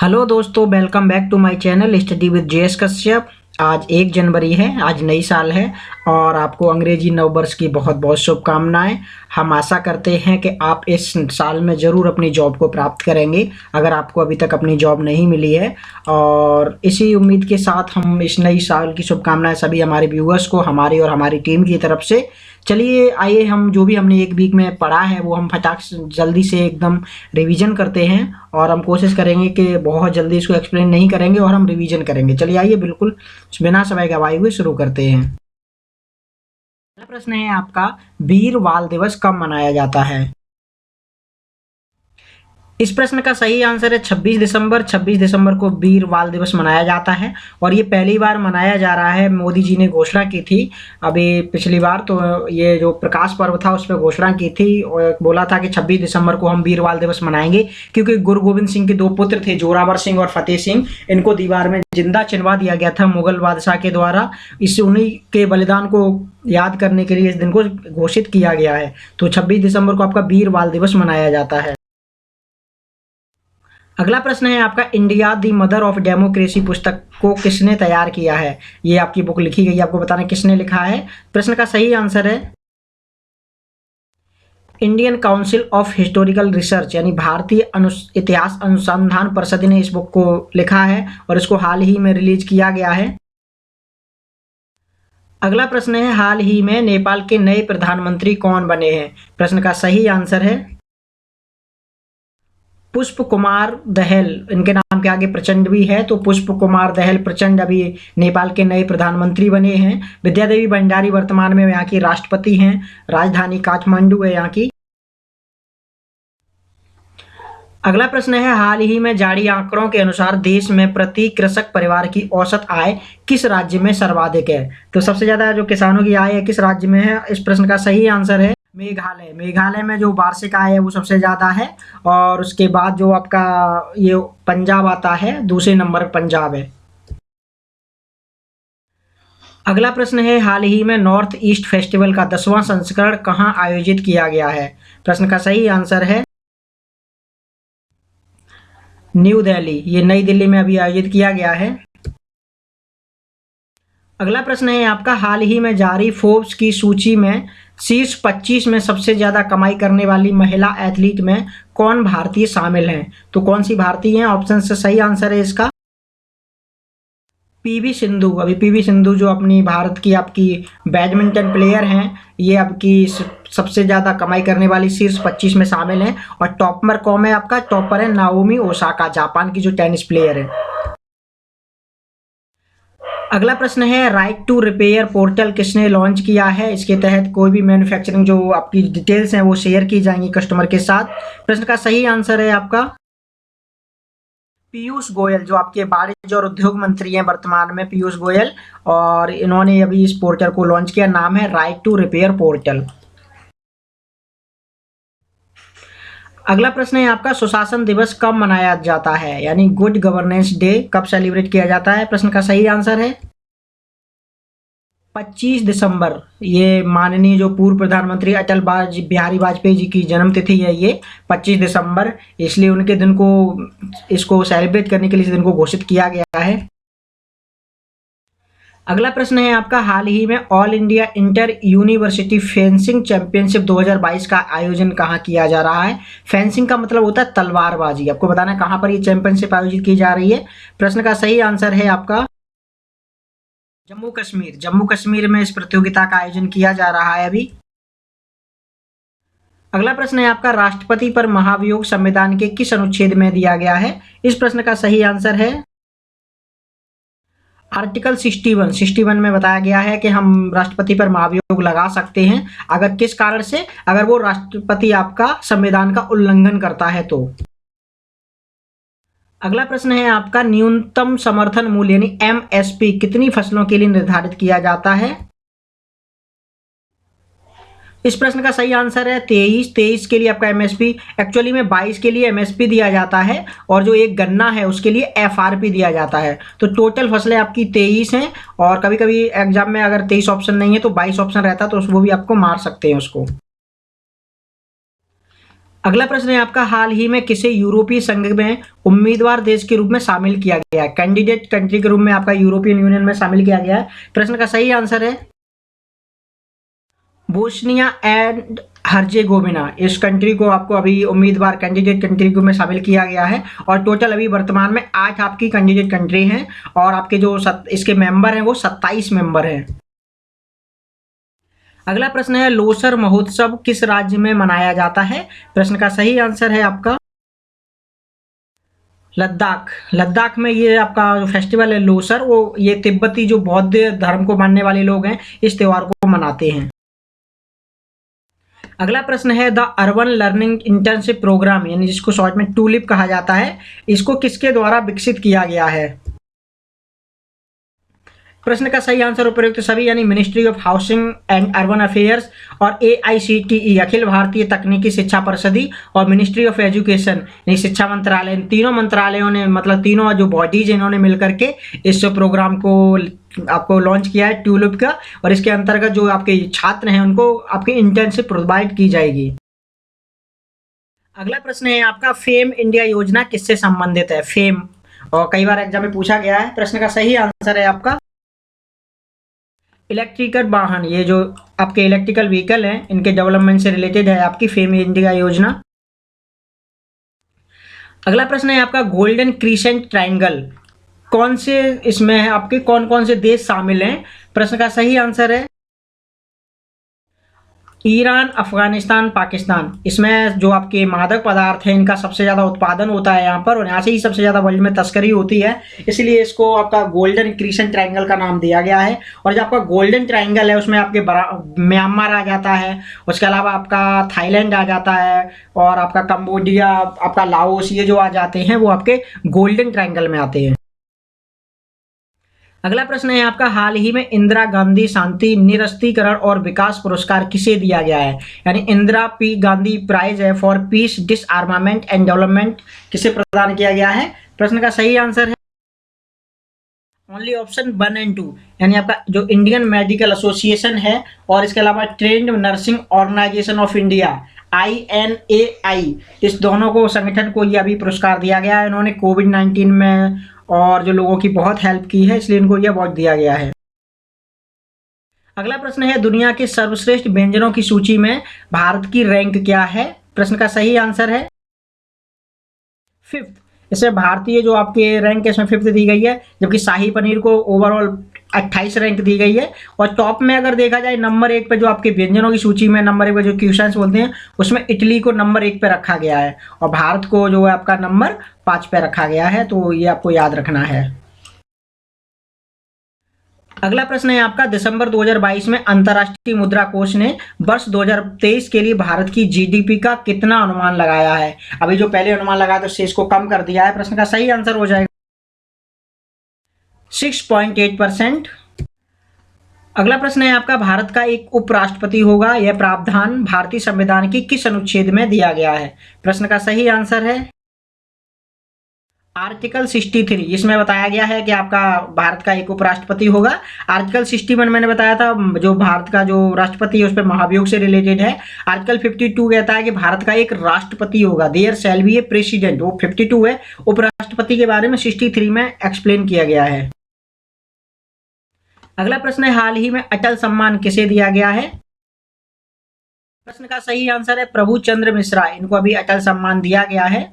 Hello दोस्तों, welcome back to my channel study with JS Kashyap. आज 1 जनवरी है, आज नई साल है और आपको अंग्रेजी नववर्ष की बहुत बहुत शुभकामनाएं। हम आशा करते हैं कि आप इस साल में ज़रूर अपनी जॉब को प्राप्त करेंगे अगर आपको अभी तक अपनी जॉब नहीं मिली है। और इसी उम्मीद के साथ हम इस नई साल की शुभकामनाएं सभी हमारे व्यूअर्स को हमारी और हमारी टीम की तरफ से। चलिए आइए हम जो भी हमने एक वीक में पढ़ा है वो हम फटाक से जल्दी से एकदम रिवीजन करते हैं और हम कोशिश करेंगे कि बहुत जल्दी इसको एक्सप्लेन नहीं करेंगे और हम रिवीजन करेंगे। चलिए आइए बिल्कुल बिना समय गवाए हुए शुरू करते हैं। पहला प्रश्न है आपका, वीर बाल दिवस कब मनाया जाता है? इस प्रश्न का सही आंसर है 26 दिसंबर। 26 दिसंबर को वीर बाल दिवस मनाया जाता है और ये पहली बार मनाया जा रहा है। मोदी जी ने घोषणा की थी अभी पिछली बार, तो ये जो प्रकाश पर्व था उस पर घोषणा की थी और बोला था कि 26 दिसंबर को हम वीर बाल दिवस मनाएंगे, क्योंकि गुरु गोविंद सिंह के 2 पुत्र थे, जोरावर सिंह और फतेह सिंह। इनको दीवार में जिंदा चिनवा दिया गया था मुगल बादशाह के द्वारा। इस उन्हीं के बलिदान को याद करने के लिए इस दिन को घोषित किया गया है। तो 26 दिसंबर को आपका वीर बाल दिवस मनाया जाता है। अगला प्रश्न है आपका, India the mother of democracy पुस्तक को किसने तैयार किया है? ये आपकी बुक लिखी गई, आपको बताना किसने लिखा है। प्रश्न का सही आंसर है Indian council of historical research, यानी भारतीय इतिहास अनुसंधान परिषद ने इस बुक को लिखा है और इसको हाल ही में रिलीज किया गया है। अगला प्रश्न है, हाल ही में नेपाल के नए प्रधानमंत्री कौन बने हैं? प्रश्न का सही आंसर है पुष्प कुमार दहल। इनके नाम के आगे प्रचंड भी है, तो पुष्प कुमार दहल प्रचंड अभी नेपाल के नए प्रधानमंत्री बने हैं। विद्यादेवी भंडारी वर्तमान में यहाँ की राष्ट्रपति हैं। राजधानी काठमांडू है यहाँ की। अगला प्रश्न है, हाल ही में जारी आंकड़ों के अनुसार देश में प्रति कृषक परिवार की औसत आय किस राज्य में सर्वाधिक है? तो सबसे ज्यादा जो किसानों की आय है किस राज्य में है? इस प्रश्न का सही आंसर है मेघालय। मेघालय में जो वार्षिक आय है वो सबसे ज्यादा है और उसके बाद जो आपका ये पंजाब आता है, दूसरे नंबर पंजाब है। अगला प्रश्न है, हाल ही में नॉर्थ ईस्ट फेस्टिवल का 10वां संस्करण कहाँ आयोजित किया गया है? प्रश्न का सही आंसर है न्यू दिल्ली। ये नई दिल्ली में अभी आयोजित किया गया है। अगला प्रश्न है आपका, हाल ही में जारी फोर्ब्स की सूची में शीर्ष 25 में सबसे ज्यादा कमाई करने वाली महिला एथलीट में कौन भारतीय शामिल हैं? तो कौन सी भारतीय हैं? ऑप्शन से सही आंसर है इसका पीवी सिंधु। अभी पीवी सिंधु जो अपनी भारत की आपकी बैडमिंटन प्लेयर हैं, ये आपकी सबसे ज्यादा कमाई करने वाली शीर्ष 25 में शामिल हैं। और टॉपर कौन है आपका? टॉपर है नाओमी ओसाका, जापान की जो टेनिस प्लेयर है। अगला प्रश्न है, राइट टू रिपेयर पोर्टल किसने लॉन्च किया है? इसके तहत कोई भी मैन्युफैक्चरिंग जो आपकी डिटेल्स हैं वो शेयर की जाएंगी कस्टमर के साथ। प्रश्न का सही आंसर है आपका पीयूष गोयल, जो आपके वाणिज्य और उद्योग मंत्री हैं वर्तमान में, पीयूष गोयल। और इन्होंने अभी इस पोर्टल को लॉन्च किया, नाम है राइट टू रिपेयर पोर्टल। अगला प्रश्न है आपका, सुशासन दिवस कब मनाया जाता है? यानी गुड गवर्नेंस डे कब सेलिब्रेट किया जाता है? प्रश्न का सही आंसर है 25 दिसंबर। ये माननीय जो पूर्व प्रधानमंत्री अटल बिहारी वाजपेयी जी की जन्मतिथि है ये 25 दिसंबर, इसलिए उनके दिन को इसको सेलिब्रेट करने के लिए इस दिन को घोषित किया गया है। अगला प्रश्न है आपका, हाल ही में all India inter university fencing championship 2022 का आयोजन कहाँ किया जा रहा है? फेंसिंग का मतलब होता है तलवारबाजी। आपको बताना है कहाँ पर ये चैंपियनशिप आयोजित की जा रही है। प्रश्न का सही आंसर है आपका जम्मू कश्मीर। जम्मू कश्मीर में इस प्रतियोगिता का आयोजन किया जा रहा है अभी। अगला प्रश्न है आपका, राष्ट्रपति पर महाभियोग संविधान के किस अनुच्छेद में दिया गया है? इस प्रश्न का सही आंसर है आर्टिकल 61 में बताया गया है कि हम राष्ट्रपति पर महाभियोग लगा सकते हैं अगर किस कारण से, अगर वो राष्ट्रपति आपका संविधान का उल्लंघन करता है तो। अगला प्रश्न है आपका, न्यूनतम समर्थन मूल्य यानी एमएसपी कितनी फसलों के लिए निर्धारित किया जाता है? इस प्रश्न का सही आंसर है 23 के लिए आपका एमएसपी। एक्चुअली में 22 के लिए एमएसपी दिया जाता है और जो एक गन्ना है उसके लिए एफआरपी दिया जाता है। तो टोटल फसलें आपकी 23 हैं और कभी कभी एग्जाम में अगर 23 ऑप्शन नहीं है तो 22 ऑप्शन रहता है, तो वो भी आपको मार सकते हैं उसको। अगला प्रश्न है आपका, हाल ही में किसे यूरोपीय संघ में उम्मीदवार देश के रूप में शामिल किया गया है? कैंडिडेट कंट्री के रूप में आपका यूरोपियन यूनियन में शामिल किया गया है। प्रश्न का सही आंसर है बोस्निया एंड हर्जेगोविना। इस कंट्री को आपको अभी उम्मीदवार कैंडिडेट कंट्री के रूप में शामिल किया गया है और टोटल अभी वर्तमान में 8 आपकी कैंडिडेट कंट्री हैं और आपके जो इसके मेंबर हैं वो 27 मेंबर हैं। अगला प्रश्न है, लोसर महोत्सव किस राज्य में मनाया जाता है? प्रश्न का सही आंसर है आपका लद्दाख। लद्दाख में ये आपका जो फेस्टिवल है लोसर, वो ये तिब्बती जो बौद्ध धर्म को मानने वाले लोग हैं इस त्योहार को मनाते हैं। अगला प्रश्न है, the urban learning internship programme यानी जिसको शॉर्ट में टूलिप कहा जाता है, इसको किसके द्वारा विकसित किया गया है? प्रश्न का सही आंसर उपयुक्त सभी यानी ministry of housing and urban affairs और AICTE अखिल भारतीय तकनीकी शिक्षा परिषदी और मिनिस्ट्री ऑफ एजुकेशन यानी शिक्षा मंत्रालय, इन तीनों मंत्रालयों ने मतलब तीनों जो बॉडीज इन्होंने मिलकर के इस प्रोग्राम को आपको लॉन्च किया है ट्यूलिप का, और इसके अंतर्गत जो आपके छात्र हैं उनको आपकी इंटर्नशिप प्रोवाइड की जाएगी। अगला प्रश्न है आपका, फेम इंडिया योजना किससे संबंधित है? फेम, और कई बार एग्जाम में पूछा गया है। प्रश्न का सही आंसर है आपका इलेक्ट्रिकल वाहन, ये जो आपके इलेक्ट्रिकल व्हीकल हैं इनके डेवलपमेंट से रिलेटेड है आपकी फेम इंडिया योजना। अगला प्रश्न है आपका, गोल्डन क्रीसेंट ट्रायंगल कौन से इसमें है आपके कौन कौन से देश शामिल हैं? प्रश्न का सही आंसर है ईरान, अफगानिस्तान, पाकिस्तान। इसमें जो आपके मादक पदार्थ हैं इनका सबसे ज़्यादा उत्पादन होता है यहाँ पर और यहाँ से ही सबसे ज़्यादा वर्ल्ड में तस्करी होती है, इसलिए इसको आपका गोल्डन क्रीसेंट ट्रायंगल का नाम दिया गया है। और जो आपका गोल्डन ट्रायंगल है उसमें आपके म्यांमार आ जाता है, उसके अलावा आपका थाईलैंड आ जाता है और आपका कंबोडिया, आपका लाओस, ये जो आ जाते हैं वो आपके गोल्डन ट्रायंगल में आते हैं। अगला प्रश्न है आपका, हाल ही में इंदिरा गांधी शांति निरस्त्रीकरण और विकास पुरस्कार किसे दिया गया है? यानी इंदिरा पी गांधी प्राइज है फॉर पीस डिसआर्मामेंट एंड डेवलपमेंट किसे प्रदान किया गया है? प्रश्न का सही आंसर है ओनली ऑप्शन 1 एंड 2 यानी आपका जो इंडियन मेडिकल एसोसिएशन है और इसके अलावा trained nursing organisation of India INAI, इस दोनों को संगठन को ये अभी पुरस्कार दिया गया है। इन्होंने कोविड-19 में और जो लोगों की बहुत हेल्प की है इसलिए इनको यह अवार्ड दिया गया है। अगला प्रश्न है, दुनिया के सर्वश्रेष्ठ व्यंजनों की सूची में भारत की रैंक क्या है? प्रश्न का सही आंसर है 5th। इसमें भारतीय जो आपके रैंक है इसमें 5th दी गई है, जबकि शाही पनीर को ओवरऑल 28 रैंक दी गई है। और टॉप में अगर देखा जाए नंबर 1 पे जो आपके व्यंजनों की सूची में नंबर 1 पे जो क्वेश्चंस बोलते हैं उसमें इटली को नंबर 1 पे रखा गया है और भारत को जो है आपका नंबर 5 पे रखा गया है, तो ये आपको याद रखना है। अगला प्रश्न है आपका, दिसंबर 2022 में अंतर्राष्ट्रीय मुद्रा कोष ने वर्ष 2023 के लिए भारत की GDP का कितना अनुमान लगाया है? अभी जो पहले अनुमान लगाया था उससे इसको कम कर दिया है। प्रश्न का सही आंसर हो जाएगा 6.8%। अगला प्रश्न है आपका, भारत का एक उपराष्ट्रपति होगा, यह प्रावधान भारतीय संविधान की किस अनुच्छेद में दिया गया है? प्रश्न का सही आंसर है आर्टिकल 63। इसमें बताया गया है कि आपका भारत का एक उपराष्ट्रपति होगा। आर्टिकल 61 मैंने बताया था जो भारत का जो राष्ट्रपति है उस पर महाभियोग से रिलेटेड है। आर्टिकल 52 कहता है कि भारत का एक राष्ट्रपति होगा, there shall be a president, वो 52 है। उपराष्ट्रपति के बारे में 63 में एक्सप्लेन किया गया है। अगला प्रश्न है, हाल ही में अटल सम्मान किसे दिया गया है? प्रश्न का सही आंसर है प्रभु चंद्र मिश्रा, इनको अभी अटल सम्मान दिया गया है।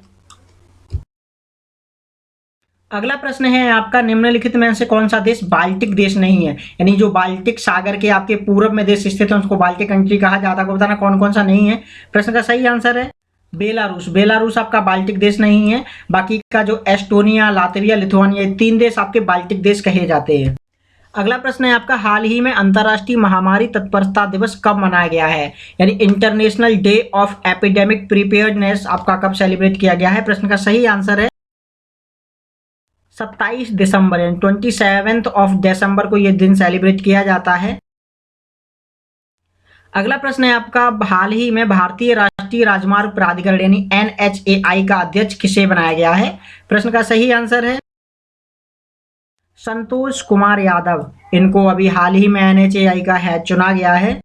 अगला प्रश्न है आपका, निम्नलिखित में से कौन सा देश बाल्टिक देश नहीं है? यानी जो बाल्टिक सागर के आपके पूर्व में देश स्थित है उसको बाल्टिक कंट्री कहा जाता है, को बताना कौन कौन सा नहीं है। प्रश्न का सही आंसर है बेलारूस। बेलारूस आपका बाल्टिक देश नहीं है। बाकी का जो एस्टोनिया, लातविया, लिथुआनिया, ये 3 देश आपके बाल्टिक देश कहे जाते हैं। अगला प्रश्न है आपका, हाल ही में अंतर्राष्ट्रीय महामारी तत्परता दिवस कब मनाया गया है? यानी international day of epidemic preparedness आपका कब सेलिब्रेट किया गया है? प्रश्न का सही आंसर है 27 दिसंबर यानी 27 ऑफ दिसंबर को यह दिन सेलिब्रेट किया जाता है। अगला प्रश्न है आपका, हाल ही में भारतीय राष्ट्रीय राजमार्ग प्राधिकरण यानी NHAI का अध्यक्ष किसे बनाया गया है? प्रश्न का सही आंसर है संतोष कुमार यादव, इनको अभी हाल ही में NHAI का हेड चुना गया है।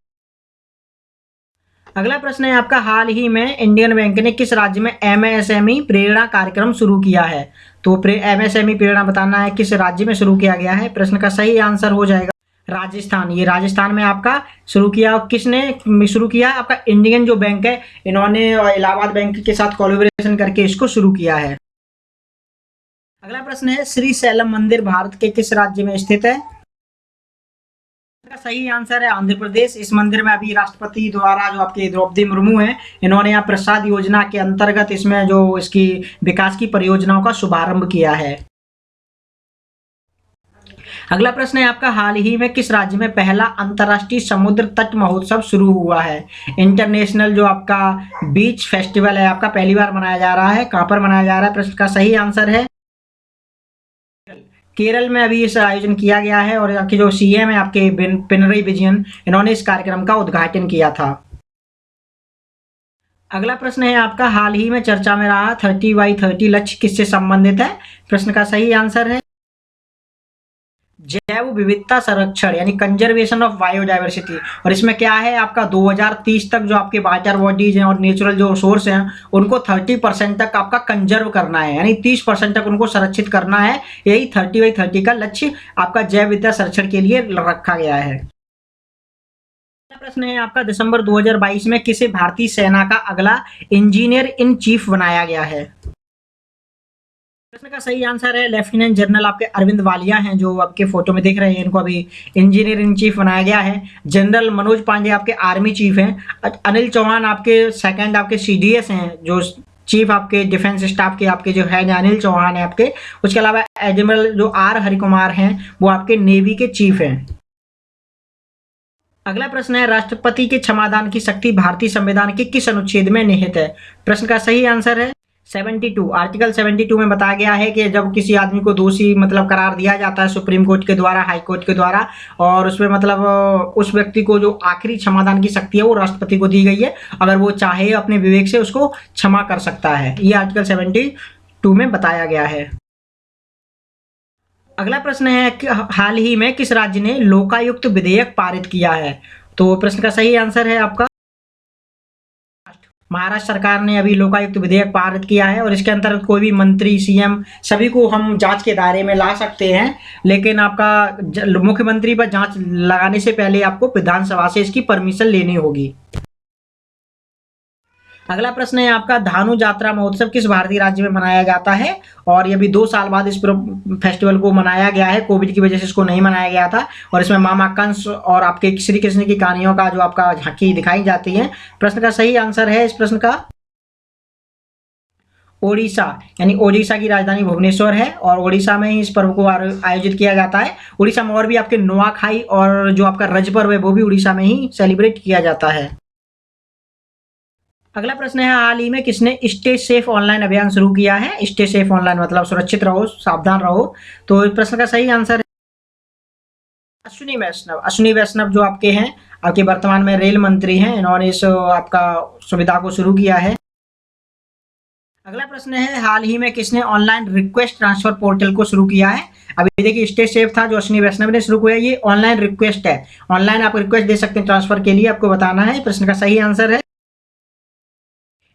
अगला प्रश्न है आपका, हाल ही में इंडियन बैंक ने किस राज्य में एमएसएमई प्रेरणा कार्यक्रम शुरू किया है? तो एमएसएमई प्रेरणा बताना है किस राज्य में शुरू किया गया है। प्रश्न का सही आंसर हो जाएगा राजस्थान। ये राजस्थान में आपका शुरू किया। किसने शुरू किया है? आपका इंडियन जो बैंक है, इन्होंने इलाहाबाद बैंक के साथ कोलैबोरेशन करके इसको शुरू किया है। अगला प्रश्न है, श्री सैलम मंदिर भारत के किस राज्य में स्थित है? इसका सही आंसर है आंध्र प्रदेश। इस मंदिर में अभी राष्ट्रपति द्वारा जो आपके द्रौपदी मुर्मू हैं, इन्होंने यहाँ प्रसाद योजना के अंतर्गत इसमें जो इसकी विकास की परियोजनाओं का शुभारंभ किया है। अगला प्रश्न है आपका, हाल ही में किस राज्य में पहला अंतर्राष्ट्रीय समुद्र तट महोत्सव शुरू हुआ है? इंटरनेशनल जो आपका बीच फेस्टिवल है आपका पहली बार मनाया जा रहा है। कहाँ पर मनाया जा रहा है? प्रश्न का सही आंसर है केरल में अभी इस आयोजन किया गया है और आपके जो सीएम है आपके पिनरई विजयन, इन्होंने इस कार्यक्रम का उद्घाटन किया था। अगला प्रश्न है आपका, हाल ही में चर्चा में रहा 30x30 लक्ष्य किससे संबंधित है? प्रश्न का सही आंसर है जैव विविधता संरक्षण यानी कंजर्वेशन ऑफ बायोडायवर्सिटी। और इसमें क्या है आपका 2030 तक जो आपके वाटर बॉडीज हैं और नेचुरल जो सोर्स हैं उनको 30% तक आपका कंजर्व करना है, यानी 30% तक उनको संरक्षित करना है। यही 30x30 का लक्ष्य आपका जैव विविधता संरक्षण के लिए रखा गया है। प्रश्न है आपका, दिसंबर 2022 में किसे भारतीय सेना का अगला इंजीनियर इन चीफ बनाया गया है? प्रश्न का सही आंसर है लेफ्टिनेंट जनरल आपके अरविंद वालिया हैं, जो आपके फोटो में दिख रहे हैं। इनको अभी इंजीनियर इन चीफ बनाया गया है। जनरल मनोज पांडे आपके आर्मी चीफ हैं। अनिल चौहान आपके सेकंड आपके सीडीएस हैं, जो चीफ आपके डिफेंस स्टाफ के आपके जो है अनिल चौहान है आपके। उसके अलावा एडमिरल जो आर हरिकुमार हैं वो आपके नेवी के चीफ हैं। अगला प्रश्न है, राष्ट्रपति के क्षमादान की शक्ति भारतीय संविधान के किस अनुच्छेद में निहित है? प्रश्न का सही आंसर है 72। आर्टिकल 72 में बताया गया है कि जब किसी आदमी को दोषी मतलब करार दिया जाता है सुप्रीम कोर्ट के द्वारा, हाई कोर्ट के द्वारा, और उसमें मतलब उस व्यक्ति को जो आखिरी क्षमादान की शक्ति है वो राष्ट्रपति को दी गई है। अगर वो चाहे अपने विवेक से उसको क्षमा कर सकता है। ये आर्टिकल 72 में बताया गया है। अगला प्रश्न है कि हाल ही में किस राज्य ने लोकायुक्त विधेयक पारित किया है? तो प्रश्न का सही आंसर है आपका महाराष्ट्र सरकार ने अभी लोकायुक्त विधेयक पारित किया है। और इसके अंतर्गत कोई भी मंत्री, सीएम, सभी को हम जांच के दायरे में ला सकते हैं, लेकिन आपका मुख्यमंत्री पर जांच लगाने से पहले आपको विधानसभा से इसकी परमिशन लेनी होगी। अगला प्रश्न है आपका, धानु यात्रा महोत्सव किस भारतीय राज्य में मनाया जाता है? और ये भी 2 साल बाद इस फेस्टिवल को मनाया गया है। कोविड की वजह से इसको नहीं मनाया गया था। और इसमें मामा कंस और आपके श्री कृष्ण की कहानियों का जो आपका झांकी दिखाई जाती है। प्रश्न का सही आंसर है इस प्रश्न का ओडिशा, यानी ओडिशा की राजधानी भुवनेश्वर है और ओडिशा में ही इस पर्व को आयोजित किया जाता है। उड़ीसा में और भी आपके नुआखाई और जो आपका रज पर्व है वो भी उड़ीसा में ही सेलिब्रेट किया जाता है। अगला प्रश्न है, हाल ही में किसने स्टे सेफ ऑनलाइन अभियान शुरू किया है? स्टे सेफ ऑनलाइन मतलब सुरक्षित रहो, सावधान रहो। तो इस प्रश्न का सही आंसर है अश्विनी वैष्णव। अश्विनी वैष्णव जो आपके हैं, आपके वर्तमान में रेल मंत्री हैं, इन्होंने इस आपका सुविधा को शुरू किया है। अगला प्रश्न है, हाल ही में किसने ऑनलाइन रिक्वेस्ट ट्रांसफर पोर्टल को शुरू किया है? अभी देखिए स्टे सेफ था जो अश्विनी वैष्णव ने शुरू किया, ये ऑनलाइन रिक्वेस्ट है। ऑनलाइन आप रिक्वेस्ट दे सकते हैं ट्रांसफर के लिए, आपको बताना है। प्रश्न का सही आंसर है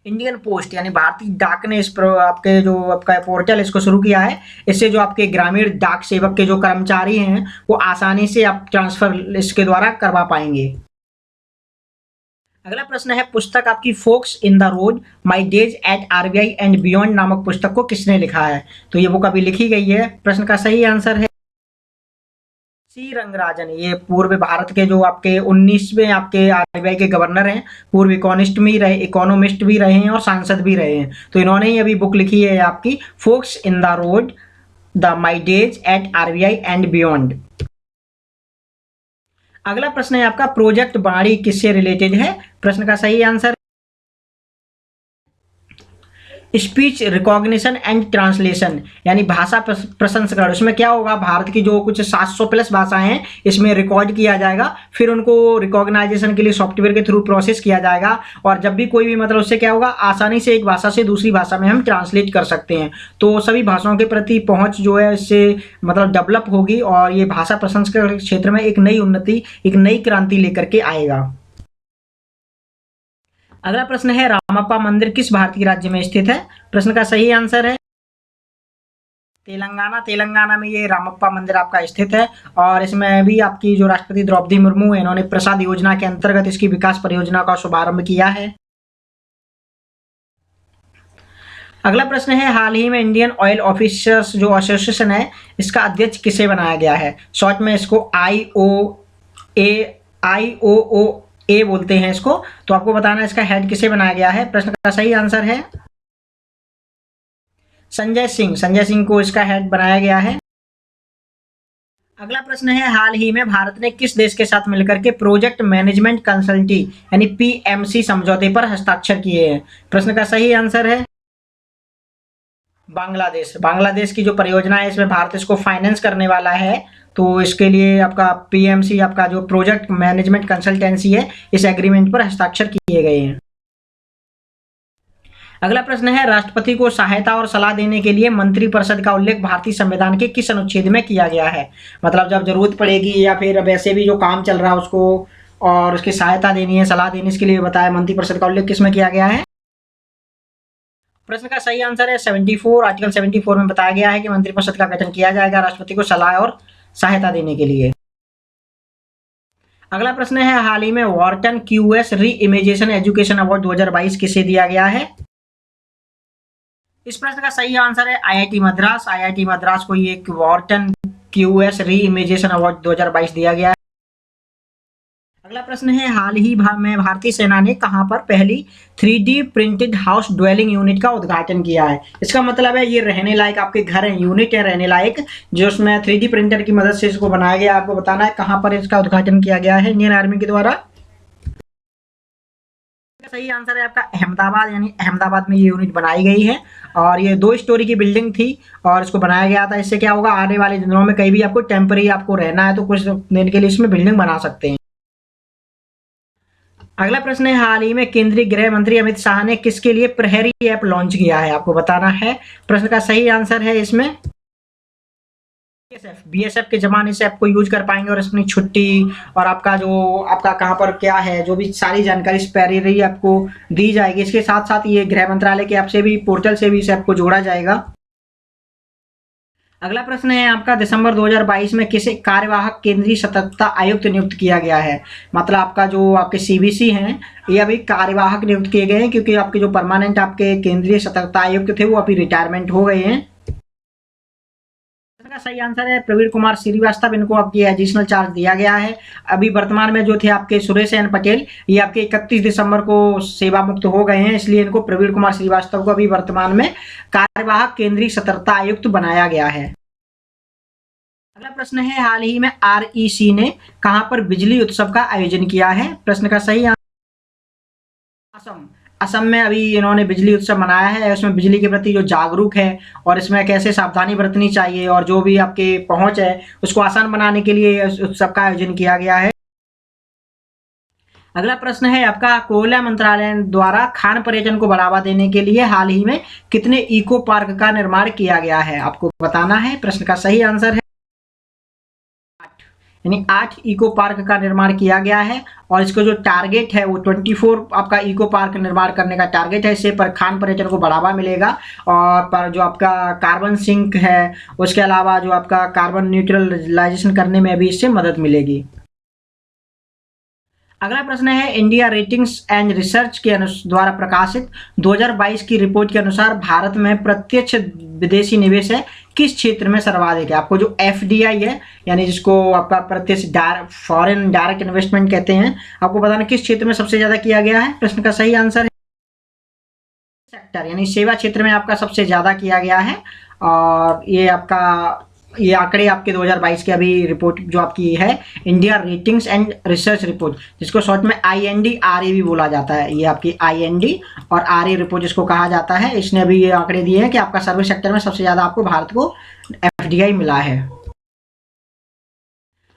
इंडियन पोस्ट, यानी भारतीय डाक ने इस आपके जो आपका पोर्टल इसको शुरू किया है। इससे जो आपके ग्रामीण डाक सेवक के जो कर्मचारी हैं वो आसानी से आप ट्रांसफर इसके द्वारा करवा पाएंगे। अगला प्रश्न है, पुस्तक आपकी forks in the road my days at RBI and beyond नामक पुस्तक को किसने लिखा है? तो ये बुक अभी लिखी गई है। प्रश्न का सही आंसर है सी रंगराजन। ये पूर्व भारत के जो आपके 19वें आपके आरबीआई के गवर्नर हैं, पूर्व इकोनॉमिस्ट भी रहे हैं और सांसद भी रहे हैं। तो इन्होंने ही अभी बुक लिखी है आपकी forks in the road the my days at RBI and beyond. अगला प्रश्न है आपका, प्रोजेक्ट बाड़ी किससे रिलेटेड है? प्रश्न का सही answer speech recognition and translation, यानी भाषा प्रसंस्करण। उसमें क्या होगा, भारत की जो कुछ 700 प्लस भाषाएं हैं इसमें रिकॉर्ड किया जाएगा, फिर उनको रिकॉग्नाइजेशन के लिए सॉफ्टवेयर के थ्रू प्रोसेस किया जाएगा। और जब भी कोई भी मतलब उससे क्या होगा, आसानी से एक भाषा से दूसरी भाषा में हम ट्रांसलेट कर सकते हैं। तो सभी भाषाओं के प्रति पहुंच जो है इससे मतलब डेवलप होगी और ये भाषा प्रसंस्करण क्षेत्र में एक नई उन्नति, एक नई क्रांति लेकर के आएगा। अगला प्रश्न है रामप्पा मंदिर किस भारतीय राज्य में स्थित है? प्रश्न का सही आंसर है तेलंगाना। तेलंगाना में ये रामप्पा मंदिर आपका स्थित है और इसमें भी आपकी जो राष्ट्रपति द्रौपदी मुर्मू है, इन्होंने प्रसाद योजना के अंतर्गत इसकी विकास परियोजना का शुभारंभ किया है। अगला प्रश्न है हाल ही में इंडियन ऑयल ऑफिसर्स जो एसोसिएशन है, इसका अध्यक्ष किसे बनाया गया है? शॉर्ट में इसको IOOA बोलते हैं इसको। तो आपको बताना है इसका हेड किसे बनाया गया है। प्रश्न का सही आंसर है संजय सिंह। संजय सिंह को इसका हेड बनाया गया है। अगला प्रश्न है हाल ही में भारत ने किस देश के साथ मिलकर के प्रोजेक्ट मैनेजमेंट कंसल्टी यानी PMC समझौते पर हस्ताक्षर किए हैं? प्रश्न का सही आंसर है बांग्लादेश। बांग्लादेश की जो परियोजना है इसमें भारत इसको फाइनेंस करने वाला है, तो इसके लिए आपका PMC आपका जो प्रोजेक्ट मैनेजमेंट कंसल्टेंसी है, इस एग्रीमेंट पर हस्ताक्षर किए गए हैं। अगला प्रश्न है राष्ट्रपति को सहायता और सलाह देने के लिए मंत्रिपरिषद का उल्लेख भारतीय संविधान के किस अनुच्छेद में किया गया है? मतलब जब जरूरत पड़ेगी या फिर वैसे भी जो काम चल रहा है उसको और उसकी सहायता देनी है, सलाह देनी, इसके लिए बताया मंत्रिपरिषद का उल्लेख किस में किया गया है? प्रश्न का सही आंसर है 74। आर्टिकल 74 में बताया गया है कि मंत्रिपरिषद का गठन किया जाएगा राष्ट्रपति को सलाह और सहायता देने के लिए। अगला प्रश्न है हाल ही में वॉर्टन QS री इमेजेशन एजुकेशन अवार्ड 2022 किसे दिया गया है? इस प्रश्न का सही आंसर है IIT मद्रास। IIT मद्रास को ये वॉर्टन QS री इमेजेशन अवार्ड 2022 दिया गया है। अगला प्रश्न है हाल ही में भारतीय सेना ने कहां पर पहली 3D printed house dwelling unit का उद्घाटन किया है? इसका मतलब है ये रहने लायक आपके घर है, यूनिट है रहने लायक, जो उसमें 3D प्रिंटर की मदद से इसको बनाया गया। आपको बताना है कहां पर इसका उद्घाटन किया गया है इंडियन आर्मी के द्वारा। सही आंसर है आपका अहमदाबाद, यानी अहमदाबाद में ये यूनिट बनाई गई है और ये 2 स्टोरी की बिल्डिंग थी और इसको बनाया गया था। इससे क्या होगा, आने वाले दिनों में कहीं भी आपको टेम्पररी आपको रहना है तो कुछ दिन के लिए इसमें बिल्डिंग बना सकते हैं। अगला प्रश्न है हाल ही में केंद्रीय गृह मंत्री अमित शाह ने किसके लिए प्रहरी ऐप लॉन्च किया है? आपको बताना है। प्रश्न का सही आंसर है इसमें BSF के जवान इस ऐप को यूज कर पाएंगे और अपनी छुट्टी और आपका कहां पर क्या है, जो भी सारी जानकारी इस प्रहरी ऐप को दी जाएगी। इसके साथ साथ ये गृह मंत्रालय के ऐप से भी, पोर्टल से भी इस ऐप को जोड़ा जाएगा। अगला प्रश्न है आपका दिसंबर 2022 में किसे कार्यवाहक केंद्रीय सतर्कता आयुक्त नियुक्त किया गया है? मतलब आपका जो आपके CBC हैं ये अभी कार्यवाहक नियुक्त किए गए हैं, क्योंकि आपके जो परमानेंट आपके केंद्रीय सतर्कता आयुक्त थे वो अभी रिटायरमेंट हो गए हैं। इसका सही आंसर है प्रवीण कुमार श्रीवास्तव। इनको आपकी एडिशनल चार्ज दिया गया है। अभी वर्तमान में जो थे आपके सुरेश एन पटेल, ये आपके 31 दिसंबर को सेवा मुक्त हो गए हैं, इसलिए इनको प्रवीण कुमार श्रीवास्तव को अभी वर्तमान में कार्यवाहक केंद्रीय सतर्कता आयुक्त बनाया गया है। अगला प्रश्न है हाल ही में REC ने कहां पर बिजली उत्सव का आयोजन किया है? प्रश्न का सही आंसर असम में अभी इन्होंने बिजली उत्सव मनाया है। उसमें बिजली के प्रति जो जागरूक है और इसमें कैसे सावधानी बरतनी चाहिए और जो भी आपके पहुंच है उसको आसान बनाने के लिए इस उत्सव का आयोजन किया गया है। अगला प्रश्न है आपका कोयला मंत्रालय द्वारा खान पर्यटन को बढ़ावा देने के लिए हाल ही में कितने इको पार्क का निर्माण किया गया है? आपको बताना है। प्रश्न का सही आंसर है 8, यानी 8 इको पार्क का निर्माण किया गया है और इसको जो टारगेट है वो 24 आपका इको पार्क निर्माण करने का टारगेट है। इससे पर खान पर्यटन को बढ़ावा मिलेगा और पर जो आपका कार्बन सिंक है, उसके अलावा जो आपका कार्बन न्यूट्रलाइजेशन करने में भी इससे मदद मिलेगी। अगला प्रश्न है इंडिया रेटिंग्स एंड रिसर्च के द्वारा प्रकाशित 2022 की रिपोर्ट के अनुसार भारत में प्रत्यक्ष विदेशी निवेश है किस क्षेत्र में सर्वाधिक है? आपको जो FDI है, यानी जिसको आपका प्रत्यक्ष फॉरेन डायरेक्ट इन्वेस्टमेंट कहते हैं, आपको बताना किस क्षेत्र में सबसे ज्यादा किया गया है? प्रश्न का सही आंसर है सेक्टर, यानी सेवा क्षेत्र में आपका सबसे ज्यादा किया गया है। और ये आंकड़े आपके 2022 के अभी रिपोर्ट जो आपकी है India ratings and research report, जिसको शॉर्ट में IND-RA भी बोला जाता है, ये आपकी IND और RA रिपोर्ट जिसको कहा जाता है, इसने अभी ये आंकड़े दिए हैं कि आपका सर्विस सेक्टर में सबसे ज्यादा आपको भारत को FDI मिला है।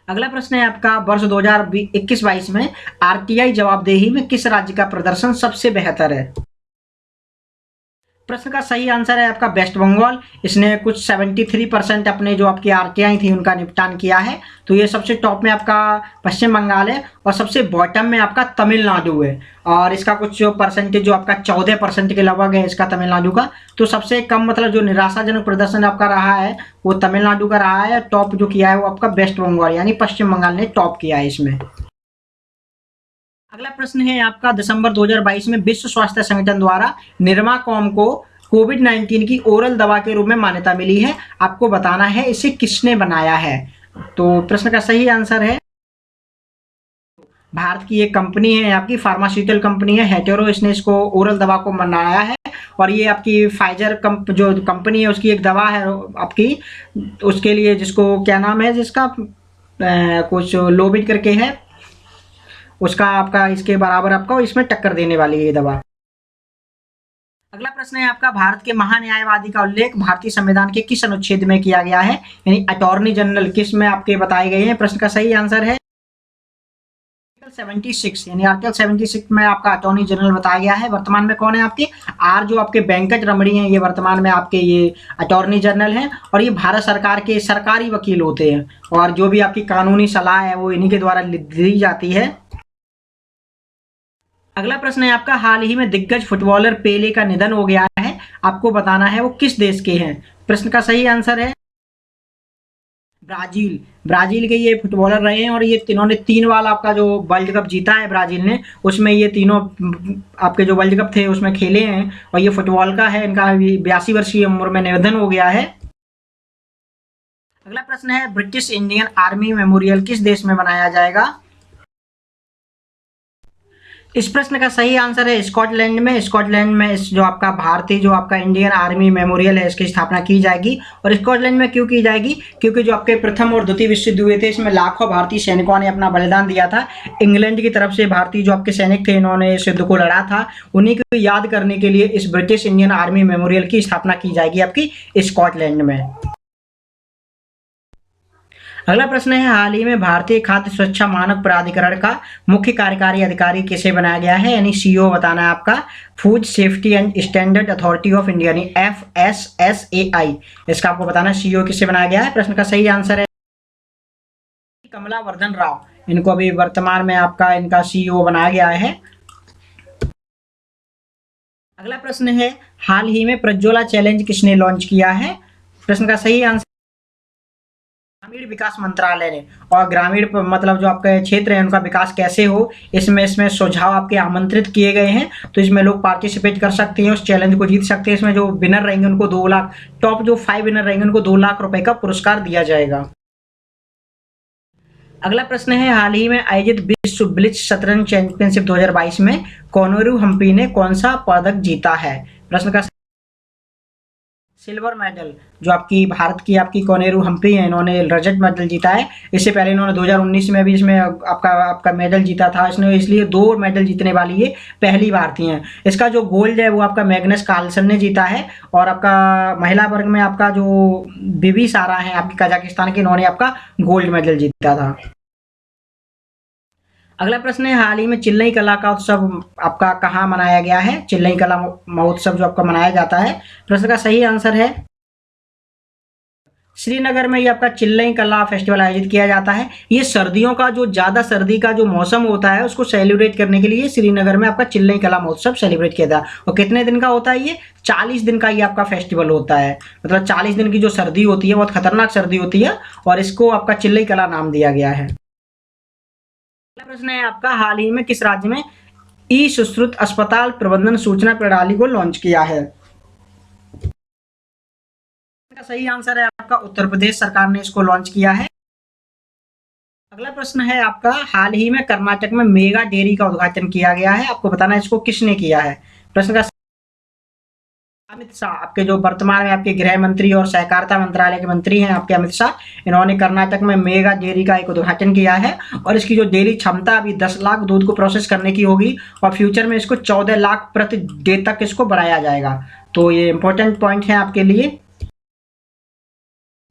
अगला प्रश्न है आपका वर्ष 2021-22 में RTI जवाबदेही में किस राज्य का प्रदर्शन सबसे बेहतर है? प्रश्न का सही आंसर है आपका वेस्ट बंगाल। इसने कुछ 73% अपने जो आपकी आरटीआई थी उनका निपटान किया है। तो ये सबसे टॉप में आपका पश्चिम बंगाल है और सबसे बॉटम में आपका तमिलनाडु है। और इसका कुछ जो परसेंटेज जो आपका 14% के लगभग है इसका तमिलनाडु का। तो सबसे कम मतलब जो निराशाजनक प्रदर्शन आपका रहा है वो तमिलनाडु का रहा है। टॉप जो किया है वो आपका वेस्ट बंगाल यानी पश्चिम बंगाल ने टॉप किया है इसमें। अगला प्रश्न है आपका दिसंबर 2022 में विश्व स्वास्थ्य संगठन द्वारा निर्माकॉम को कोविड-19 की ओरल दवा के रूप में मान्यता मिली है। आपको बताना है इसे किसने बनाया है। तो प्रश्न का सही आंसर है भारत की एक कंपनी है, आपकी फार्मास्यूटिकल कंपनी है हेटेरो, इसने इसको ओरल दवा को बनाया है। और ये आपकी फाइजर जो कंपनी है उसकी एक दवा है आपकी, उसके लिए जिसको क्या नाम है जिसका कुछ लोबिड करके है, उसका आपका इसके बराबर आपका इसमें टक्कर देने वाली है ये दवा। अगला प्रश्न है आपका भारत के महान्यायवादी का उल्लेख भारतीय संविधान के किस अनुच्छेद में किया गया है, यानी अटॉर्नी जनरल किस में आपके बताए गए हैं। प्रश्न का सही आंसर है 76 यानी आर्टिकल 76 में आपका अटॉर्नी जनरल बताया गया है। वर्तमान में कौन है आपके आर जो आपके वेंकट रमणी हैं, ये वर्तमान में आपके ये अटॉर्नी जनरल हैं और ये भारत सरकार के सरकारी वकील होते हैं और जो भी आपकी कानूनी सलाह है वो इन्हीं के द्वारा दी जाती है। अगला प्रश्न है आपका हाल ही में दिग्गज फुटबॉलर पेले का निधन हो गया है। आपको बताना है वो किस देश के हैं। प्रश्न का सही आंसर है ब्राजील। ब्राजील के ये फुटबॉलर रहे हैं और ये इन्होंने 3 बार आपका जो वर्ल्ड कप जीता है ब्राजील ने, उसमें ये तीनों आपके जो वर्ल्ड कप थे उसमें खेले हैं और ये फुटबॉल का है। इनका 82 वर्षीय उम्र में निधन हो गया है। अगला प्रश्न है ब्रिटिश इंडियन आर्मी मेमोरियल किस देश में बनाया जाएगा। इस प्रश्न का सही आंसर है स्कॉटलैंड में। स्कॉटलैंड में इस जो आपका भारतीय जो आपका इंडियन आर्मी मेमोरियल है इसकी स्थापना की जाएगी। और स्कॉटलैंड में क्यों की जाएगी, क्योंकि जो आपके प्रथम और द्वितीय विश्व युद्ध हुए थे इसमें लाखों भारतीय सैनिकों ने अपना बलिदान दिया था। इंग्लैंड की तरफ से भारतीय जो आपके सैनिक थे इन्होंने इस युद्ध को लड़ा था, उन्हीं को याद करने के लिए इस ब्रिटिश इंडियन आर्मी मेमोरियल की स्थापना की जाएगी आपकी स्कॉटलैंड में। अगला प्रश्न है हाल ही में भारतीय खाद्य सुरक्षा मानक प्राधिकरण का मुख्य कार्यकारी अधिकारी किसे बनाया गया है, यानी सीईओ बताना है आपका। Food safety and standard authority of India यानी FSSAI, इसका आपको बताना है सीईओ किसे बनाया गया है। प्रश्न का सही आंसर है कमला वर्धन राव, इनको अभी वर्तमान में आपका इनका सीईओ बनाया गया है। अगला प्रश्न है हाल ही में प्रज्वला चैलेंज किसने लॉन्च किया है। प्रश्न का सही आंसर ग्रामीण विकास मंत्रालय ने। और ग्रामीण मतलब जो आपके क्षेत्र है उनका विकास कैसे हो, इसमें सुझाव आपके आमंत्रित किए गए हैं। तो इसमें लोग पार्टिसिपेट कर सकते हैं, उस चैलेंज को जीत सकते हैं। इसमें जो विनर रहेंगे उनको 2 लाख, टॉप जो 5 विनर रहेंगे उनको 2 लाख रुपए का पुरस्कार दिया जाएगा। अगला प्रश्न है हाल ही में आयोजित विश्व ब्लिट्ज शतरंज चैंपियनशिप 2022 में कोनेरू हम्पी ने कौन सा पदक जीता है। प्रश्न का सिल्वर मेडल, जो आपकी भारत की आपकी कोनेरू हम्पी है इन्होंने रजत मेडल जीता है। इससे पहले इन्होंने 2019 में भी इसमें आपका मेडल जीता था इसने, इसलिए 2 मेडल जीतने वाली ये पहली भारतीय हैं। इसका जो गोल्ड है वो आपका मैग्नस कार्लसन ने जीता है। और आपका महिला वर्ग में आपका जो बीबी सारा है आपकी कजाकिस्तान की, इन्होंने आपका गोल्ड मेडल जीता था। अगला प्रश्न है हाल ही में चिल्लई कला का उत्सव आपका कहाँ मनाया गया है। चिल्लई कला महोत्सव जो आपका मनाया जाता है, प्रश्न का सही आंसर है श्रीनगर में ये आपका चिल्लई कला फेस्टिवल आयोजित किया जाता है। ये सर्दियों का जो ज़्यादा सर्दी का जो मौसम होता है उसको सेलिब्रेट करने के लिए श्रीनगर में आपका चिल्लई कला महोत्सव सेलिब्रेट किया जाता है। और कितने दिन का होता है ये 40 दिन का ये आपका फेस्टिवल होता है। मतलब 40 दिन की जो सर्दी होती है बहुत खतरनाक सर्दी होती है और इसको आपका चिल्लई कला नाम दिया गया है। अगला प्रश्न है आपका हाल ही में किस राज्य में ई सुश्रुत अस्पताल प्रबंधन सूचना प्रणाली को लॉन्च किया है। इसका सही आंसर है आपका उत्तर प्रदेश सरकार ने इसको लॉन्च किया है। अगला प्रश्न है आपका हाल ही में कर्नाटक में मेगा डेयरी का उद्घाटन किया गया है। आपको बताना है इसको किसने किया है। प्रश्न का अमित शाह, आपके जो वर्तमान में आपके गृह मंत्री और सहकारिता मंत्रालय के मंत्री हैं आपके अमित शाह, इन्होंने कर्नाटक में मेगा डेयरी का एक उद्घाटन किया है। और इसकी जो डेयरी क्षमता अभी 10 लाख दूध को प्रोसेस करने की होगी और फ्यूचर में इसको 14 लाख प्रति डे तक इसको बढ़ाया जाएगा। तो ये इंपॉर्टेंट पॉइंट है आपके लिए।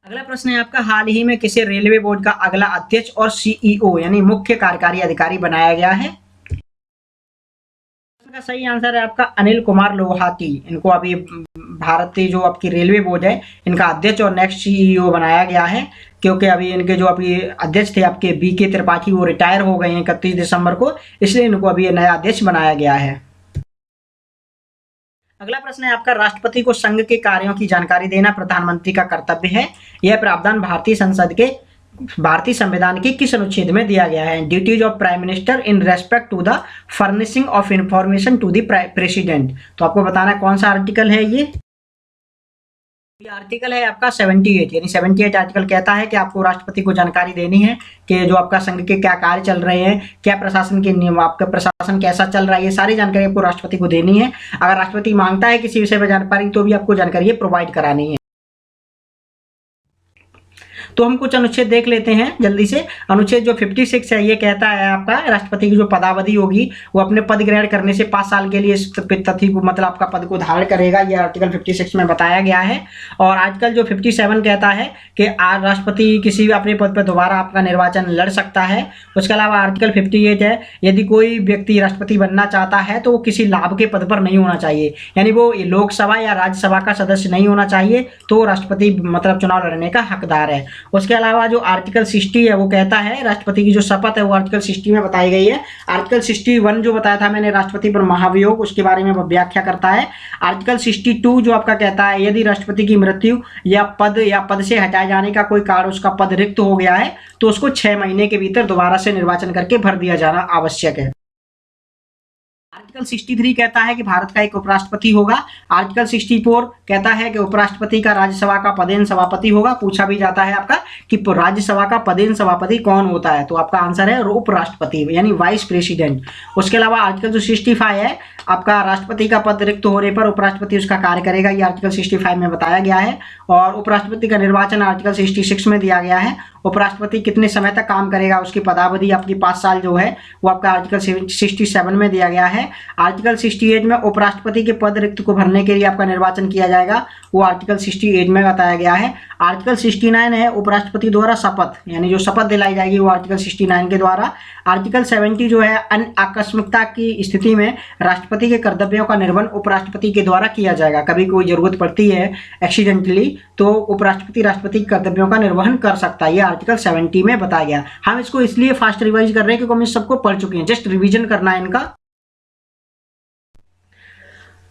अगला प्रश्न है आपका हाल ही में किसे रेलवे बोर्ड का अगला अध्यक्ष और सीईओ यानी मुख्य कार्यकारी अधिकारी बनाया गया है। का सही आंसर है आपका अनिल कुमार लोहाटी। इनको अभी भारतीय जो आपकी रेलवे बोर्ड है इनका अध्यक्ष और नेक्स्ट सीईओ बनाया गया है, क्योंकि अभी इनके जो अभी अध्यक्ष थे आपके BK त्रिपाठी वो रिटायर हो गए हैं 31 दिसंबर को, इसलिए इनको अभी नया अध्यक्ष बनाया गया है। अगला प्रश्न है आपका, राष्ट्रपति को संघ के कार्यों की जानकारी देना प्रधानमंत्री का कर्तव्य है। यह प्रावधान भारतीय संविधान के किस अनुच्छेद में दिया गया है? Duties of prime minister in respect to the furnishing of information to the president. तो आपको बताना है कौन सा आर्टिकल है ये आर्टिकल है आपका 78, यानी 78 आर्टिकल कहता है कि आपको राष्ट्रपति को जानकारी देनी है कि जो आपका संघ के क्या कार्य चल रहे हैं, क्या प्रशासन के नियम, आपका प्रशासन कैसा चल रहा है, ये सारी जानकारी आपको राष्ट्रपति को देनी है। अगर राष्ट्रपति मांगता है किसी विषय में जानकारी तो भी आपको जानकारी ये प्रोवाइड करानी है। तो हम कुछ अनुच्छेद देख लेते हैं जल्दी से। अनुच्छेद जो 56 है ये कहता है आपका राष्ट्रपति की जो पदावधि होगी वो अपने पद ग्रहण करने से 5 साल के लिए तिथि को मतलब आपका पद को धारण करेगा, ये आर्टिकल 56 में बताया गया है। और आर्टिकल जो 57 कहता है कि आज राष्ट्रपति किसी भी अपने पद पर दोबारा आपका निर्वाचन लड़ सकता है। उसके अलावा आर्टिकल 58 है, यदि कोई व्यक्ति राष्ट्रपति बनना चाहता है तो वो किसी लाभ के पद पर नहीं होना चाहिए, यानी वो लोकसभा या राज्यसभा का सदस्य नहीं होना चाहिए तो राष्ट्रपति मतलब चुनाव लड़ने का हकदार है। उसके अलावा जो आर्टिकल 60 है वो कहता है राष्ट्रपति की जो शपथ है वो आर्टिकल 60 में बताई गई है। आर्टिकल 61 जो बताया था मैंने राष्ट्रपति पर महाभियोग, उसके बारे में व्याख्या करता है। आर्टिकल 62 जो आपका कहता है यदि राष्ट्रपति की मृत्यु या पद से हटाए जाने का कोई कारण उसका पद रिक्त हो गया है तो उसको 6 महीने के भीतर दोबारा से निर्वाचन करके भर दिया जाना आवश्यक है। आर्टिकल 63 कहता है कि भारत का एक उपराष्ट्रपति होगा। आर्टिकल 64 कहता है कि उपराष्ट्रपति का राज्यसभा का पदेन सभापति होगा। पूछा भी जाता है आपका कि राज्यसभा का पदेन सभापति कौन होता है, तो आपका आंसर है उपराष्ट्रपति यानी वाइस प्रेसिडेंट। उसके अलावा आर्टिकल जो 65 है आपका राष्ट्रपति का पद रिक्त होने पर उपराष्ट्रपति उसका कार्य करेगा, ये आर्टिकल 65 में बताया गया है। और उपराष्ट्रपति का निर्वाचन आर्टिकल 66 में दिया गया है। उपराष्ट्रपति कितने समय तक काम करेगा, उसकी पदावधि आपकी 5 साल जो है वो आपका आर्टिकल 67 में दिया गया है। आर्टिकल 68 में उपराष्ट्रपति के पद रिक्त को भरने के लिए आपका निर्वाचन किया जाएगा, वो आर्टिकल 68 में बताया गया है। आर्टिकल 69 है उपराष्ट्रपति द्वारा शपथ, यानी जो शपथ दिलाई जाएगी वो आर्टिकल 69 के द्वारा। आर्टिकल 70 जो है आकस्मिकता की स्थिति में राष्ट्रपति के कर्तव्यों का निर्वहन उपराष्ट्रपति के द्वारा किया जाएगा। कभी कोई जरूरत पड़ती है एक्सीडेंटली तो उपराष्ट्रपति राष्ट्रपति के कर्तव्यों का निर्वहन कर सकता है, ये आर्टिकल 70 में बताया गया। हम इसको इसलिए फास्ट रिवाइज कर रहे हैं क्योंकि हम इस सबको पढ़ चुके हैं, जस्ट रिवीजन करना है इनका।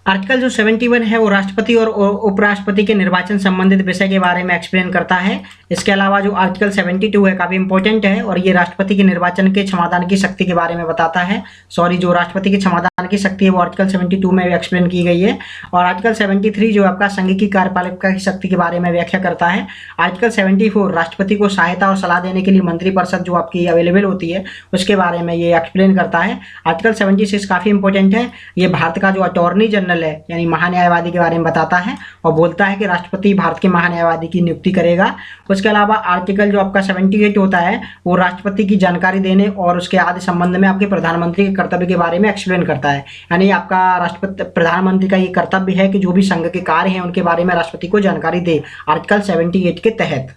आर्टिकल जो 71 है वो राष्ट्रपति और उपराष्ट्रपति के निर्वाचन संबंधित विषय के बारे में एक्सप्लेन करता है। इसके अलावा जो आर्टिकल 72 है काफ़ी इंपॉर्टेंट है और ये राष्ट्रपति के निर्वाचन के क्षमादान की शक्ति के बारे में बताता है। जो राष्ट्रपति के क्षमादान की शक्ति है वो आर्टिकल 72 में एक्सप्लेन की गई है। और आर्टिकल 73 जो आपका संघ की कार्यपालिका की शक्ति के बारे में व्याख्या करता है। आर्टिकल 74 राष्ट्रपति को सहायता और सलाह देने के लिए मंत्रिपरिषद जो आपकी अवेलेबल होती है उसके बारे में ये एक्सप्लेन करता है। आर्टिकल 76 काफ़ी इंपॉर्टेंट है, ये भारत का जो अटॉर्नी जनरल है यानी महान्यायवादी के बारे में बताता है और बोलता है कि राष्ट्रपति भारत के महान्यायवादी की नियुक्ति करेगा। उसके अलावा आर्टिकल जो आपका 78 होता है वो राष्ट्रपति की जानकारी देने और उसके आदि संबंध में आपके प्रधानमंत्री के कर्तव्य के बारे में एक्सप्लेन करता है, यानी आपका राष्ट्रपति प्रधानमंत्री का ये कर्तव्य है कि जो भी संघ के कार्य हैं उनके बारे में राष्ट्रपति को जानकारी दे आर्टिकल 78 के तहत।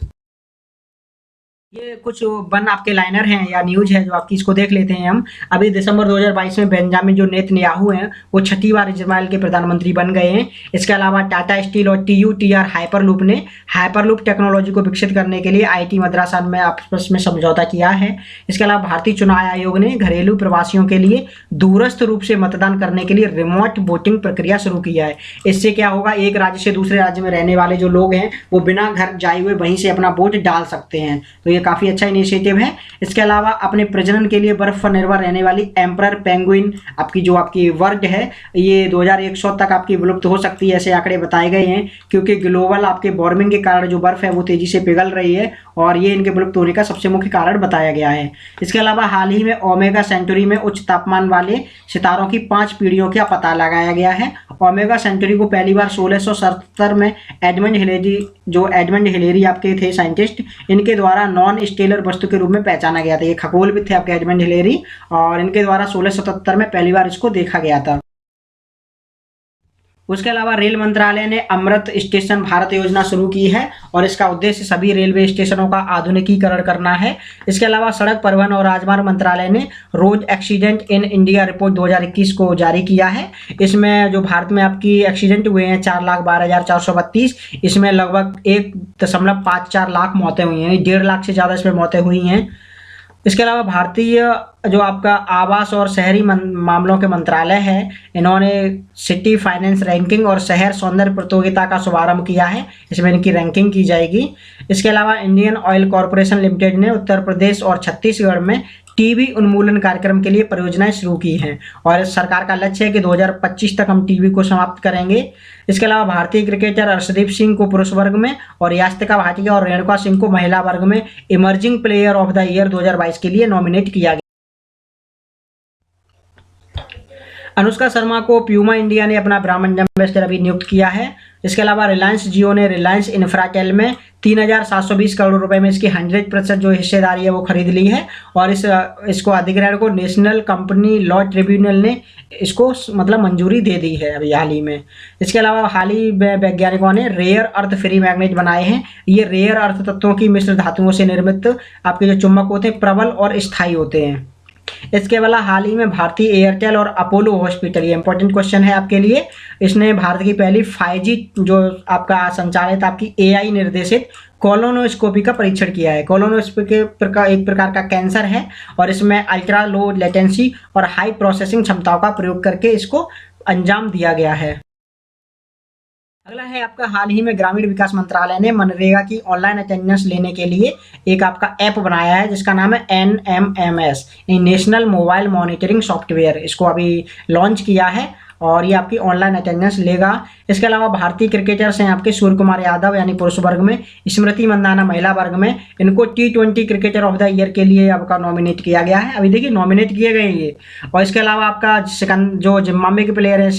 ये कुछ वन आपके लाइनर हैं या न्यूज है जो आपकी, इसको देख लेते हैं हम। अभी दिसंबर 2022 में बेंजामिन जो नेतन्याहू हैं वो 6ठी बार इजराइल के प्रधानमंत्री बन गए हैं। इसके अलावा टाटा स्टील और TUTR हाइपरलूप ने हाइपरलूप टेक्नोलॉजी को विकसित करने के लिए IIT मद्रास में आपस में समझौता किया है। इसके अलावा भारतीय चुनाव आयोग ने घरेलू प्रवासियों के लिए दूरस्थ रूप से मतदान करने के लिए रिमोट वोटिंग प्रक्रिया शुरू किया है। इससे क्या होगा, एक राज्य से दूसरे राज्य में रहने वाले जो लोग हैं वो बिना घर जाए हुए वहीं से अपना वोट डाल सकते हैं, तो ये काफ़ी अच्छा इनिशिएटिव है। इसके अलावा अपने प्रजनन के लिए बर्फ पर निर्भर रहने वाली एम्परर पेंगुइन जो आपकी वर्ड है ये 2100 तक आपकी विलुप्त हो सकती है, ऐसे आंकड़े बताए गए हैं, क्योंकि ग्लोबल आपके वार्मिंग के कारण जो बर्फ है वो तेजी से पिघल रही है और ये इनके विलुप्त होने का सबसे मुख्य कारण बताया गया है। इसके अलावा हाल ही में ओमेगा सेंचुरी में उच्च तापमान वाले सितारों की 5 पीढ़ियों का पता लगाया गया है। ओमेगा सेंचुरी को पहली बार 1677 में एडमंड हिलेरी आपके थे साइंटिस्ट, इनके द्वारा नॉन स्टेलर वस्तु के रूप में पहचाना गया था। ये खगोल भी थे आपके एडमंड हिलेरी और इनके द्वारा 1677 में पहली बार इसको देखा गया था। उसके अलावा रेल मंत्रालय ने अमृत स्टेशन भारत योजना शुरू की है और इसका उद्देश्य सभी रेलवे स्टेशनों का आधुनिकीकरण करना है। इसके अलावा सड़क परिवहन और राजमार्ग मंत्रालय ने road accident in India report 2021 को जारी किया है। इसमें जो भारत में आपकी एक्सीडेंट हुए हैं 4,12,432, इसमें लगभग 1.54 लाख मौतें हुई हैं, 1.5 लाख से ज़्यादा इसमें मौतें हुई हैं। इसके अलावा भारतीय जो आपका आवास और शहरी मामलों के मंत्रालय है, इन्होंने सिटी फाइनेंस रैंकिंग और शहर सौंदर्य प्रतियोगिता का शुभारंभ किया है, इसमें इनकी रैंकिंग की जाएगी। इसके अलावा इंडियन ऑयल कॉरपोरेशन लिमिटेड ने उत्तर प्रदेश और छत्तीसगढ़ में टीबी उन्मूलन कार्यक्रम के लिए परियोजनाएं शुरू की हैं और सरकार का लक्ष्य है कि 2025 तक हम टीबी को समाप्त करेंगे। इसके अलावा भारतीय क्रिकेटर अर्शदीप सिंह को पुरुष वर्ग में और यास्तिका भाटिया और रेणुका सिंह को महिला वर्ग में emerging player of the year 2022 के लिए नॉमिनेट किया गया। अनुष्का शर्मा को प्यूमा इंडिया ने अपना ब्रांड एम्बेसडर अभी नियुक्त किया है। इसके अलावा रिलायंस जियो ने रिलायंस इंफ्राटेल में 3,720 करोड़ रुपए में इसकी 100% जो हिस्सेदारी है वो खरीद ली है और इसको अधिग्रहण को नेशनल कंपनी लॉ ट्रिब्यूनल ने इसको मतलब मंजूरी दे दी है अभी हाल ही में। इसके अलावा हाल ही में वैज्ञानिकों ने रेयर अर्थ फ्री मैग्नेट बनाए हैं। ये रेयर अर्थ तत्वों की मिश्र धातुओं से निर्मित आपके जो चुंबक होते हैं प्रबल और स्थायी होते हैं। इसके अलावा हाल ही में भारतीय एयरटेल और अपोलो हॉस्पिटल, ये इंपॉर्टेंट क्वेश्चन है आपके लिए, इसने भारत की पहली 5G जो आपका संचालित आपकी AI निर्देशित कोलोनोस्कोपी का परीक्षण किया है। कोलोनोस्कोपी एक प्रकार का कैंसर है और इसमें अल्ट्रा लो लेटेंसी और हाई प्रोसेसिंग क्षमताओं का प्रयोग करके इसको अंजाम दिया गया है। अगला है आपका, हाल ही में ग्रामीण विकास मंत्रालय ने मनरेगा की ऑनलाइन अटेंडेंस लेने के लिए एक आपका ऐप बनाया है जिसका नाम है NMMS, national mobile monitoring software. इसको अभी लॉन्च किया है और ये आपकी ऑनलाइन अटेंडेंस लेगा। इसके अलावा भारतीय क्रिकेटर्स हैं आपके सूर्य कुमार यादव यानी पुरुष वर्ग में, स्मृति मंदाना महिला वर्ग में, इनको T20 cricketer of the year के लिए आपका नॉमिनेट किया गया है। अभी देखिए नॉमिनेट किए गए हैं ये। और इसके अलावा आपका जो जिम्बाब्वे के प्लेयर हैं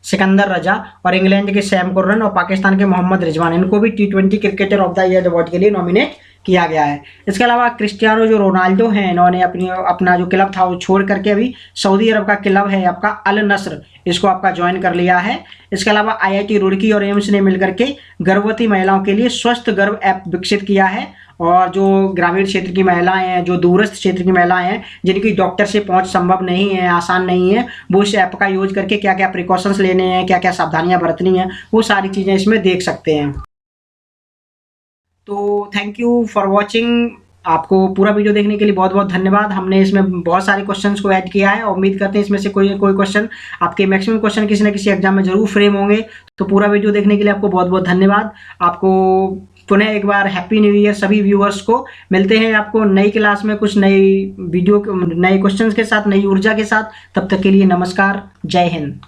सिकंदर रजा और इंग्लैंड के सैम कुर्रन और पाकिस्तान के मोहम्मद रिजवान, इनको भी T20 cricketer of the year award के लिए नॉमिनेट किया गया है। इसके अलावा क्रिस्टियानो जो रोनाल्डो हैं, इन्होंने अपना जो क्लब था वो छोड़ करके अभी सऊदी अरब का क्लब है आपका अल नस्र, इसको आपका ज्वाइन कर लिया है। इसके अलावा IIT रुड़की और एम्स ने मिलकर के गर्भवती महिलाओं के लिए स्वस्थ गर्भ ऐप विकसित किया है और जो ग्रामीण क्षेत्र की महिलाएं हैं, जो दूरस्थ क्षेत्र की महिलाएं हैं जिनकी डॉक्टर से पहुंच संभव नहीं है, आसान नहीं है, वो इस ऐप का यूज करके क्या क्या प्रिकॉशंस लेने हैं, क्या क्या सावधानियां बरतनी हैं, वो सारी चीज़ें इसमें देख सकते हैं। तो थैंक यू फॉर वॉचिंग। आपको पूरा वीडियो देखने के लिए बहुत बहुत धन्यवाद। हमने इसमें बहुत सारे क्वेश्चंस को ऐड किया है और उम्मीद करते हैं इसमें से कोई क्वेश्चन आपके मैक्सिमम क्वेश्चन किसी न किसी एग्जाम में जरूर फ्रेम होंगे। तो पूरा वीडियो देखने के लिए आपको बहुत बहुत धन्यवाद। आपको पुनः एक बार हैप्पी न्यू ईयर सभी व्यूअर्स को। मिलते हैं आपको नई क्लास में कुछ नई वीडियो नए क्वेश्चंस के साथ, नई ऊर्जा के साथ। तब तक के लिए नमस्कार, जय हिंद।